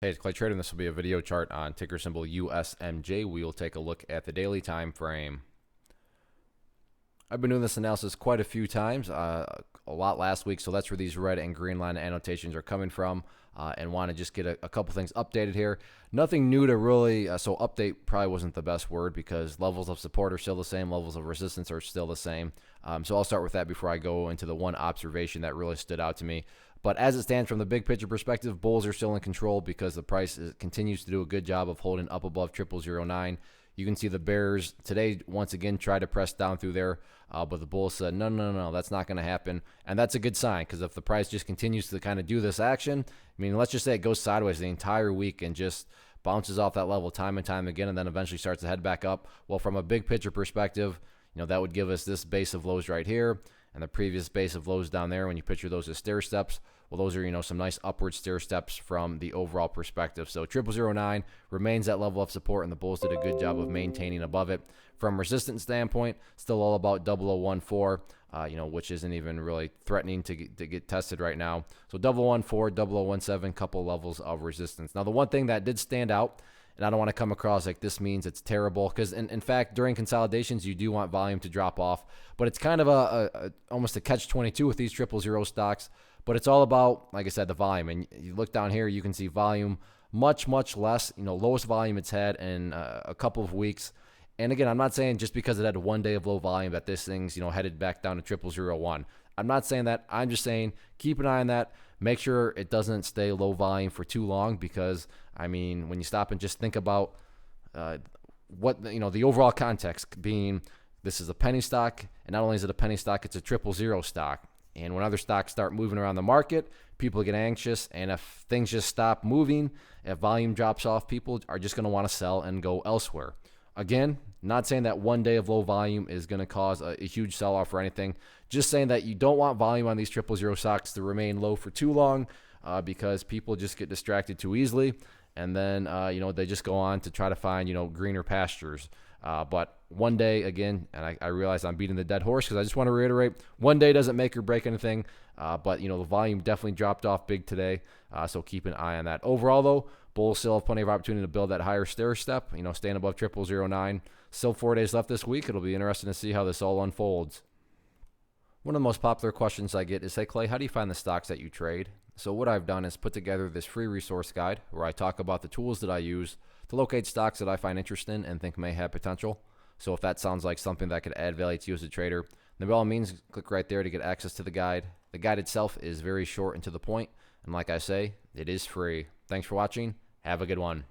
Hey, it's Clay Trader, and this will be a video chart on ticker symbol USMJ. We will take a look at the daily time frame. I've been doing this analysis quite a few times, a lot last week, so that's where these red and green line annotations are coming from, and want to just get a couple things updated here. Nothing new to really, so update probably wasn't the best word because levels of support are still the same, levels of resistance are still the same. So I'll start with that before I go into the one observation that really stood out to me. But as it stands from the big picture perspective, bulls are still in control because the price continues to do a good job of holding up above 0009. You can see the bears today once again try to press down through there, but the bulls said, no, that's not going to happen. And that's a good sign because if the price just continues to kind of do this action, I mean, let's just say it goes sideways the entire week and just bounces off that level time and time again and then eventually starts to head back up. Well, from a big picture perspective, that would give us this base of lows right here and the previous base of lows down there. When you picture those as stair steps, well, those are, some nice upward stair steps from the overall perspective. So 0009 remains that level of support, and the bulls did a good job of maintaining above it. From resistance standpoint, still all about 0014, which isn't even really threatening to get tested right now. So 0014, 0017, couple levels of resistance. Now, the one thing that did stand out, and I don't want to come across like this means it's terrible, because in fact, during consolidations, you do want volume to drop off, but it's kind of almost a catch-22 with these 000 stocks. But it's all about, like I said, the volume. And you look down here, you can see volume much less, lowest volume it's had in a couple of weeks. And again, I'm not saying just because it had one day of low volume that this thing's, headed back down to 0001. I'm not saying that. I'm just saying keep an eye on that. Make sure it doesn't stay low volume for too long because, when you stop and just think about what, the overall context being this is a penny stock, and not only is it a penny stock, it's a 000 stock. And when other stocks start moving around the market, people get anxious. And if things just stop moving, if volume drops off, people are just going to want to sell and go elsewhere. Again, not saying that one day of low volume is going to cause a huge sell-off or anything. Just saying that you don't want volume on these 000 stocks to remain low for too long because people just get distracted too easily. And then, they just go on to try to find, greener pastures. But one day, again, and I realize I'm beating the dead horse because I just want to reiterate, one day doesn't make or break anything. But, the volume definitely dropped off big today. So keep an eye on that. Overall, though, bulls still have plenty of opportunity to build that higher stair step, staying above 0009. Still 4 days left this week. It'll be interesting to see how this all unfolds. One of the most popular questions I get is, hey, Clay, how do you find the stocks that you trade? So what I've done is put together this free resource guide where I talk about the tools that I use to locate stocks that I find interesting and think may have potential. So if that sounds like something that could add value to you as a trader, then by all means, click right there to get access to the guide. The guide itself is very short and to the point. And like I say, it is free. Thanks for watching. Have a good one.